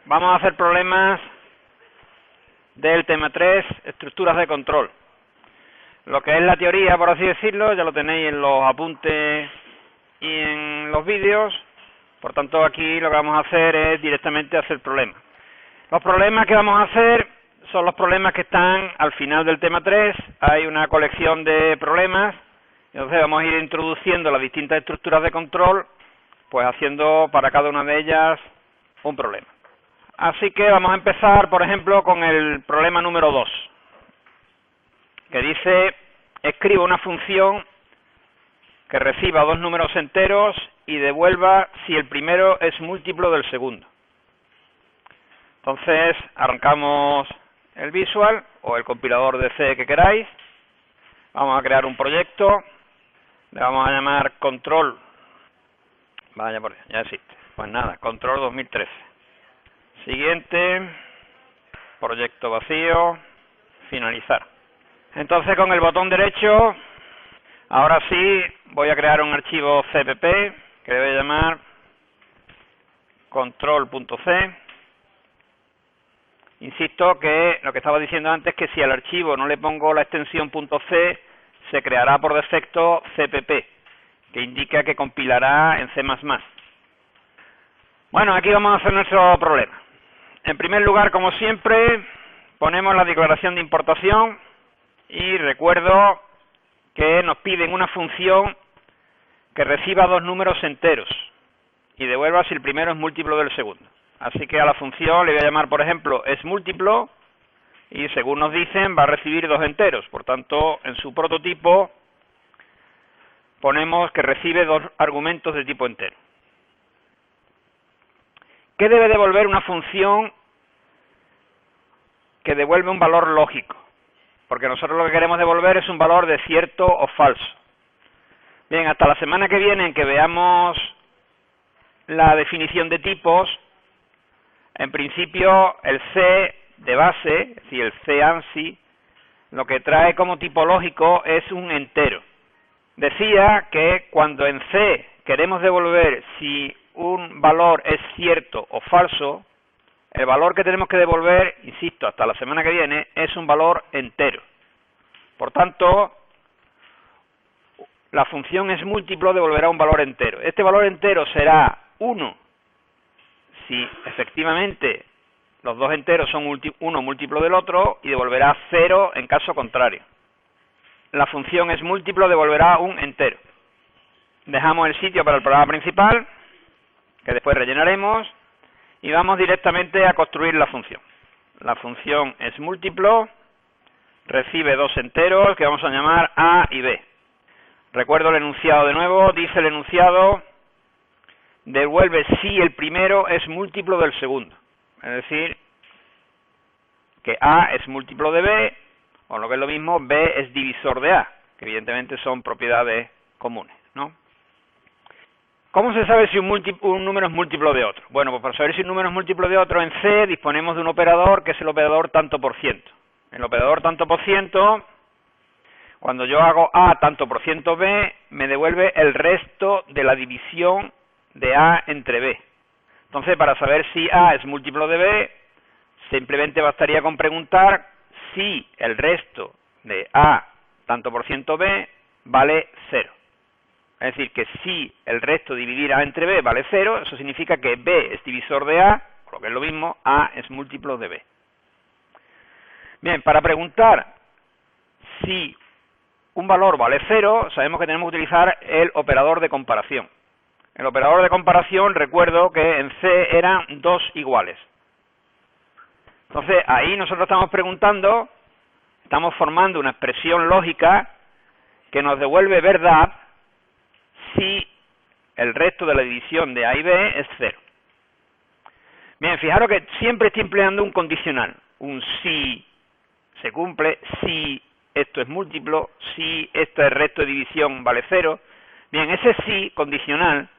Vamos a hacer problemas del tema 3, estructuras de control. Lo que es la teoría, por así decirlo, ya lo tenéis en los apuntes y en los vídeos. Por tanto, aquí lo que vamos a hacer es directamente hacer problemas. Los problemas que vamos a hacer son los problemas que están al final del tema 3. Hay una colección de problemas. Entonces vamos a ir introduciendo las distintas estructuras de control, pues haciendo para cada una de ellas un problema. Así que vamos a empezar, por ejemplo, con el problema número 2, que dice: escriba una función que reciba dos números enteros y devuelva si el primero es múltiplo del segundo. Entonces, arrancamos el Visual o el compilador de C que queráis. Vamos a crear un proyecto, le vamos a llamar Control. Vaya por Dios, ya existe. Pues nada, Control 2013. Siguiente, proyecto vacío, finalizar. Entonces, con el botón derecho, ahora sí voy a crear un archivo CPP que debe llamar control.c. Insisto que lo que estaba diciendo antes, que si al archivo no le pongo la extensión .c, se creará por defecto CPP, que indica que compilará en C++. Bueno, aquí vamos a hacer nuestro problema. En primer lugar, como siempre, ponemos la declaración de importación y recuerdo que nos piden una función que reciba dos números enteros y devuelva si el primero es múltiplo del segundo. Así que a la función le voy a llamar, por ejemplo, es múltiplo, y según nos dicen va a recibir dos enteros. Por tanto, en su prototipo ponemos que recibe dos argumentos de tipo entero. ¿Qué debe devolver una función que devuelve un valor lógico? Porque nosotros lo que queremos devolver es un valor de cierto o falso. Bien, hasta la semana que viene, en que veamos la definición de tipos, en principio el C de base, es decir, el C ANSI, lo que trae como tipo lógico es un entero. Decía que cuando en C queremos devolver si un valor es cierto o falso, el valor que tenemos que devolver, insisto, hasta la semana que viene, es un valor entero. Por tanto, la función es múltiplo devolverá un valor entero. Este valor entero será 1 si efectivamente los dos enteros son uno múltiplo del otro, y devolverá 0 en caso contrario. La función es múltiplo devolverá un entero. Dejamos el sitio para el programa principal, que después rellenaremos, y vamos directamente a construir la función. La función es múltiplo, recibe dos enteros que vamos a llamar A y B. Recuerdo el enunciado de nuevo. Dice el enunciado: devuelve si el primero es múltiplo del segundo. Es decir, que A es múltiplo de B, o lo que es lo mismo, B es divisor de A, que evidentemente son propiedades comunes, ¿no? ¿Cómo se sabe si un número es múltiplo de otro? Bueno, pues para saber si un número es múltiplo de otro, en C disponemos de un operador que es el operador tanto por ciento. El operador tanto por ciento, cuando yo hago A tanto por ciento B, me devuelve el resto de la división de A entre B. Entonces, para saber si A es múltiplo de B, simplemente bastaría con preguntar si el resto de A tanto por ciento B vale 0. Es decir, que si el resto dividir A entre B vale 0, eso significa que B es divisor de A, o lo que es lo mismo, A es múltiplo de B. Bien, para preguntar si un valor vale 0, sabemos que tenemos que utilizar el operador de comparación. El operador de comparación, recuerdo que en C eran dos iguales. Entonces, ahí nosotros estamos preguntando, estamos formando una expresión lógica que nos devuelve verdad si el resto de la división de A y B es 0. Bien, fijaros que siempre estoy empleando un condicional. Un si se cumple, si esto es múltiplo, si este resto de división vale 0. Bien, ese si condicional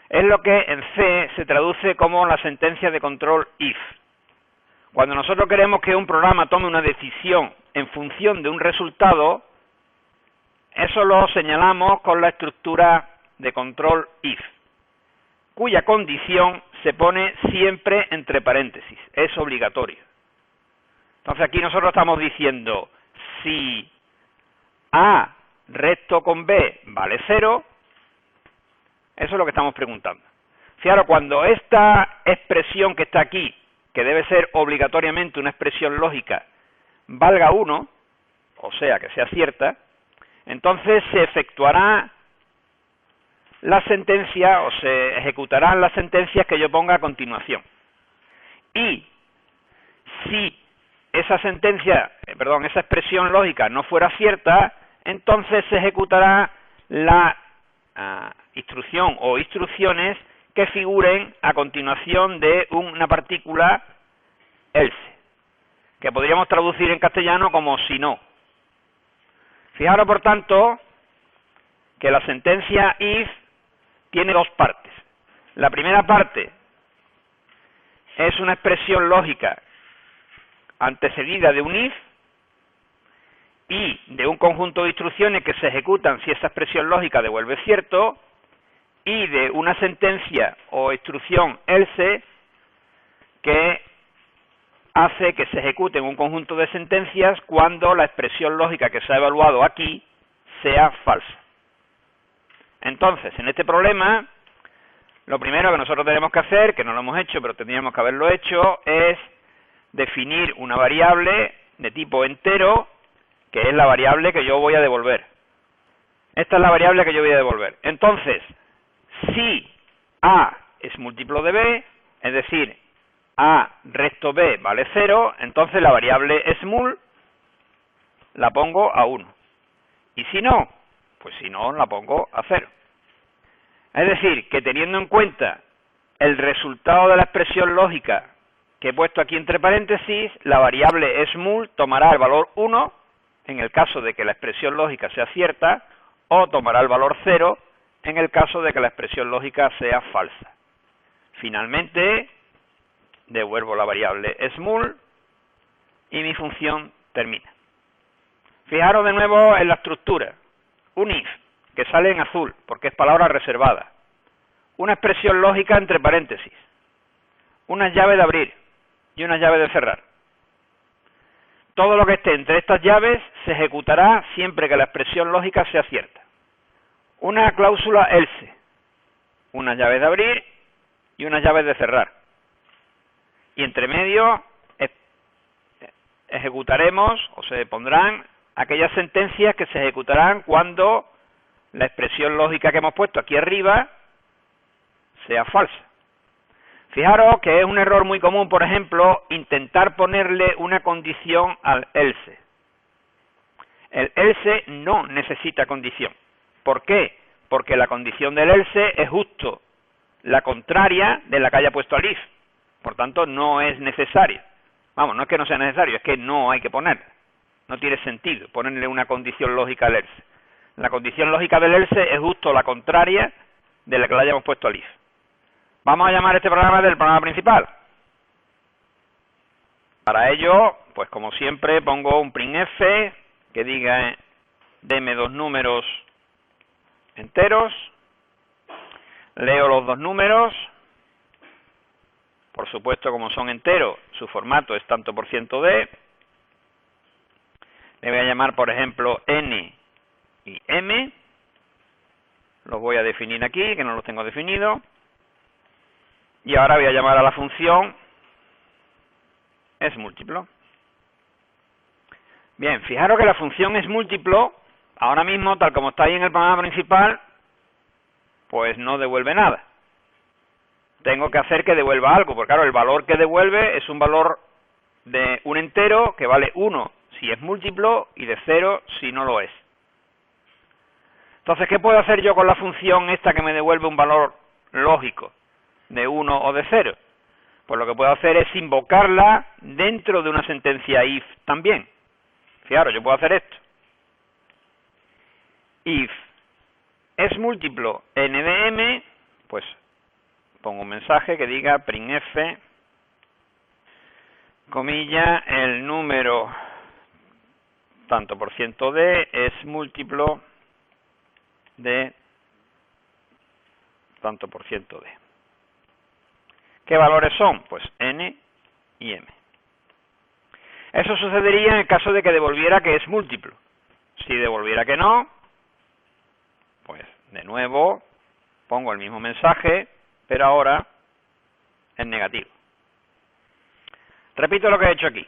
es lo que en C se traduce como la sentencia de control if. Cuando nosotros queremos que un programa tome una decisión en función de un resultado, eso lo señalamos con la estructura de control if, cuya condición se pone siempre entre paréntesis, es obligatorio. Entonces aquí nosotros estamos diciendo, si A recto con B vale 0, eso es lo que estamos preguntando. Fijaros, cuando esta expresión que está aquí, que debe ser obligatoriamente una expresión lógica, valga 1, o sea, que sea cierta, entonces se efectuará la sentencia, o se ejecutarán las sentencias que yo ponga a continuación. Y si esa sentencia, esa expresión lógica no fuera cierta, entonces se ejecutará la instrucción o instrucciones que figuren a continuación de una partícula else, que podríamos traducir en castellano como si no. Fijaros, por tanto, que la sentencia if tiene dos partes. La primera parte es una expresión lógica antecedida de un if y de un conjunto de instrucciones que se ejecutan si esa expresión lógica devuelve cierto, y de una sentencia o instrucción else que hace que se ejecuten un conjunto de sentencias cuando la expresión lógica que se ha evaluado aquí sea falsa. Entonces, en este problema, lo primero que nosotros tenemos que hacer, que no lo hemos hecho, pero tendríamos que haberlo hecho, es definir una variable de tipo entero, que es la variable que yo voy a devolver. Esta es la variable que yo voy a devolver. Entonces, si A es múltiplo de B, es decir, A recto B vale 0, entonces la variable smul la pongo a 1. Y si no, pues si no, la pongo a 0. Es decir, que teniendo en cuenta el resultado de la expresión lógica que he puesto aquí entre paréntesis, la variable smul tomará el valor 1, en el caso de que la expresión lógica sea cierta, o tomará el valor 0, en el caso de que la expresión lógica sea falsa. Finalmente, devuelvo la variable smul y mi función termina. Fijaros de nuevo en la estructura. Un if, que sale en azul, porque es palabra reservada. Una expresión lógica entre paréntesis. Una llave de abrir y una llave de cerrar. Todo lo que esté entre estas llaves se ejecutará siempre que la expresión lógica sea cierta. Una cláusula else, una llave de abrir y una llave de cerrar. Y entre medio ejecutaremos o se pondrán aquellas sentencias que se ejecutarán cuando la expresión lógica que hemos puesto aquí arriba sea falsa. Fijaros que es un error muy común, por ejemplo, intentar ponerle una condición al else. El else no necesita condición. ¿Por qué? Porque la condición del else es justo la contraria de la que haya puesto al if. Por tanto, no es necesario. Vamos, no es que no sea necesario, es que no hay que ponerla. No tiene sentido ponerle una condición lógica al else. La condición lógica del else es justo la contraria de la que le hayamos puesto al if. Vamos a llamar este programa del programa principal. Para ello, pues como siempre, pongo un printf que diga deme dos números enteros, leo los dos números, por supuesto como son enteros, su formato es tanto por ciento de, le voy a llamar por ejemplo n y m, los voy a definir aquí, que no los tengo definidos, y ahora voy a llamar a la función es múltiplo. Bien, fijaros que la función es múltiplo, ahora mismo, tal como está ahí en el programa principal, pues no devuelve nada. Tengo que hacer que devuelva algo, porque claro, el valor que devuelve es un valor de un entero que vale 1 si es múltiplo y de 0 si no lo es. Entonces, ¿qué puedo hacer yo con la función esta que me devuelve un valor lógico de 1 o de 0? Pues lo que puedo hacer es invocarla dentro de una sentencia if también. Fijaros, yo puedo hacer esto. If es múltiplo n de m, pues pongo un mensaje que diga printf, comilla, el número tanto por ciento de es múltiplo de tanto por ciento de. ¿Qué valores son? Pues n y m. Eso sucedería en el caso de que devolviera que es múltiplo. Si devolviera que no, pues de nuevo pongo el mismo mensaje, pero ahora en negativo. Repito lo que he hecho aquí.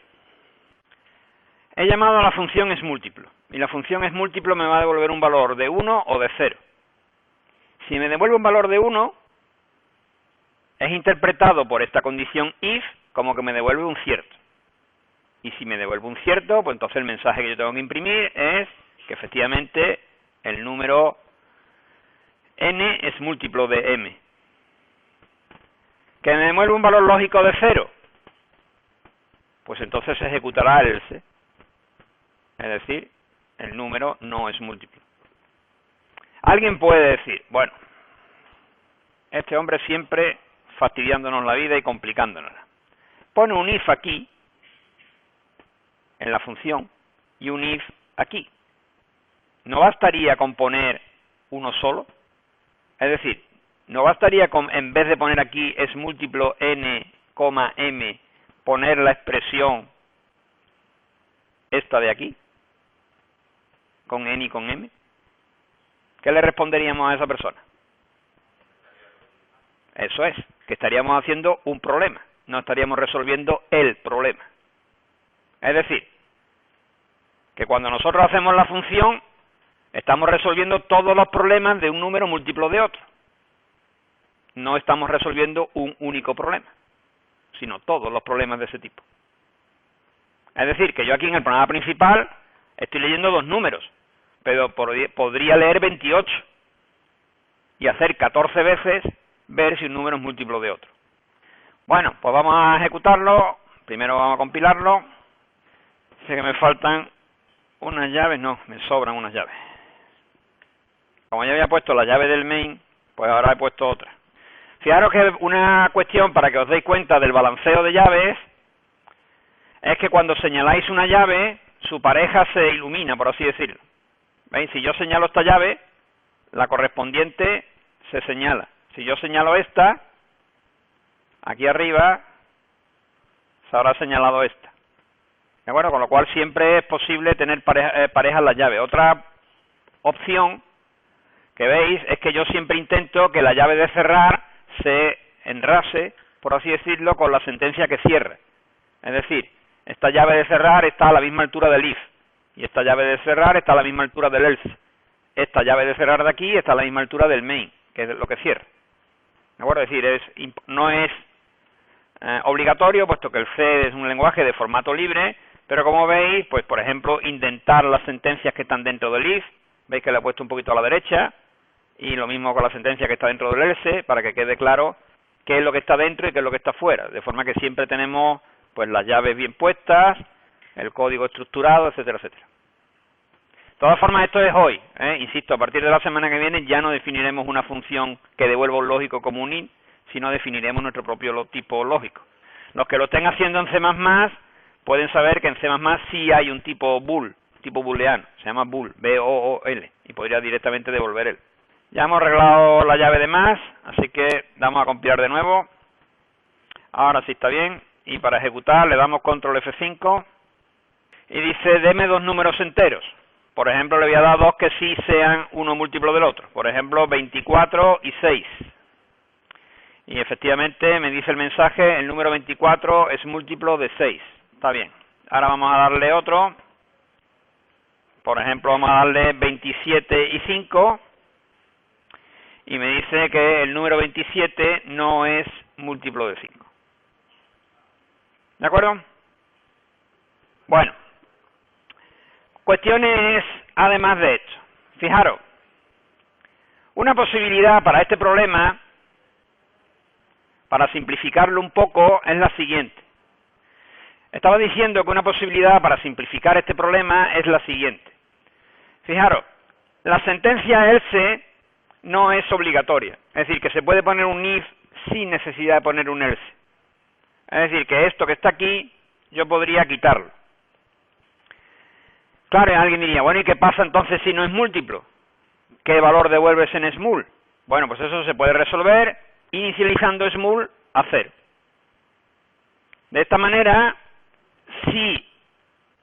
He llamado a la función esMúltiplo, y la función esMúltiplo me va a devolver un valor de 1 o de 0. Si me devuelve un valor de 1, es interpretado por esta condición if como que me devuelve un cierto. Y si me devuelve un cierto, pues entonces el mensaje que yo tengo que imprimir es que efectivamente el número n es múltiplo de m. ¿Que me devuelve un valor lógico de 0? Pues entonces se ejecutará el else. Es decir, el número no es múltiplo. Alguien puede decir, bueno, este hombre siempre fastidiándonos la vida y complicándonosla. Pone un if aquí, en la función, y un if aquí. ¿No bastaría con poner uno solo? Es decir, ¿no bastaría con, en vez de poner aquí es múltiplo n, m, poner la expresión esta de aquí? Con n y con m. ¿Qué le responderíamos a esa persona? Eso es, que estaríamos haciendo un problema, no estaríamos resolviendo el problema. Es decir, que cuando nosotros hacemos la función, estamos resolviendo todos los problemas de un número múltiplo de otro. No estamos resolviendo un único problema, sino todos los problemas de ese tipo. Es decir, que yo aquí en el programa principal estoy leyendo dos números, pero podría leer 28 y hacer 14 veces ver si un número es múltiplo de otro. Bueno, pues vamos a ejecutarlo. Primero vamos a compilarlo. Sé que me faltan unas llaves, no, me sobran unas llaves. Como ya había puesto la llave del main, pues ahora he puesto otra. Fijaros que una cuestión para que os deis cuenta del balanceo de llaves es que cuando señaláis una llave, su pareja se ilumina, por así decirlo. ¿Veis? Si yo señalo esta llave, la correspondiente se señala. Si yo señalo esta, aquí arriba se habrá señalado esta. ¿De acuerdo? Con lo cual siempre es posible tener parejas en las llaves. Otra opción que veis es que yo siempre intento que la llave de cerrar se enrase, por así decirlo, con la sentencia que cierre. Es decir, esta llave de cerrar está a la misma altura del if, y esta llave de cerrar está a la misma altura del else. Esta llave de cerrar de aquí está a la misma altura del main, que es lo que cierra. ¿De acuerdo? Es decir, no es obligatorio, puesto que el C es un lenguaje de formato libre, pero como veis, pues por ejemplo, indentar las sentencias que están dentro del if, veis que le he puesto un poquito a la derecha, y lo mismo con la sentencia que está dentro del else, para que quede claro qué es lo que está dentro y qué es lo que está fuera, de forma que siempre tenemos pues las llaves bien puestas, el código estructurado, etcétera, etcétera. De todas formas, esto es hoy, insisto, a partir de la semana que viene ya no definiremos una función que devuelva un lógico como un int, sino definiremos nuestro propio tipo lógico. Los que lo estén haciendo en C++ pueden saber que en C++ sí hay un tipo bool, tipo booleano, se llama bool, B-O-O-L, y podría directamente devolver él. Ya hemos arreglado la llave de más, así que damos a compilar de nuevo. Ahora sí está bien, y para ejecutar le damos control F5, y dice, deme dos números enteros. Por ejemplo, le voy a dar dos que sí sean uno múltiplo del otro. Por ejemplo, 24 y 6. Y efectivamente me dice el mensaje, el número 24 es múltiplo de 6. Está bien. Ahora vamos a darle otro. Por ejemplo, vamos a darle 27 y 5. Y me dice que el número 27 no es múltiplo de 5. ¿De acuerdo? Bueno. Cuestiones además de esto. Fijaros, una posibilidad para este problema, para simplificarlo un poco, es la siguiente. Estaba diciendo que una posibilidad para simplificar este problema es la siguiente. Fijaros, la sentencia else no es obligatoria. Es decir, que se puede poner un if sin necesidad de poner un else. Es decir, que esto que está aquí, yo podría quitarlo. Claro, alguien diría, bueno, ¿y qué pasa entonces si no es múltiplo? ¿Qué valor devuelves en small? Bueno, pues eso se puede resolver inicializando small a 0. De esta manera, si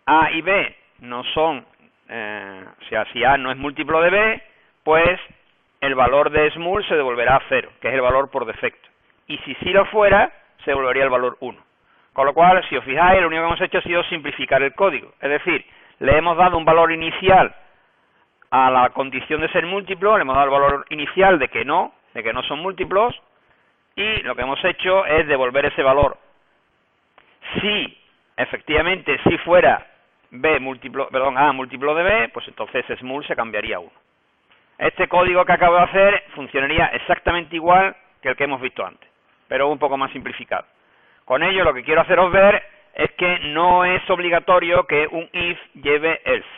A y B no son, o sea, si A no es múltiplo de B, pues el valor de small se devolverá a 0, que es el valor por defecto. Y si sí lo fuera, se devolvería el valor 1. Con lo cual, si os fijáis, lo único que hemos hecho ha sido simplificar el código. Es decir, le hemos dado un valor inicial a la condición de ser múltiplo, le hemos dado el valor inicial de que no son múltiplos, y lo que hemos hecho es devolver ese valor. Si efectivamente si fuera A múltiplo de B, pues entonces small se cambiaría a 1. Este código que acabo de hacer funcionaría exactamente igual que el que hemos visto antes, pero un poco más simplificado. Con ello lo que quiero haceros ver es que no es obligatorio que un if lleve else.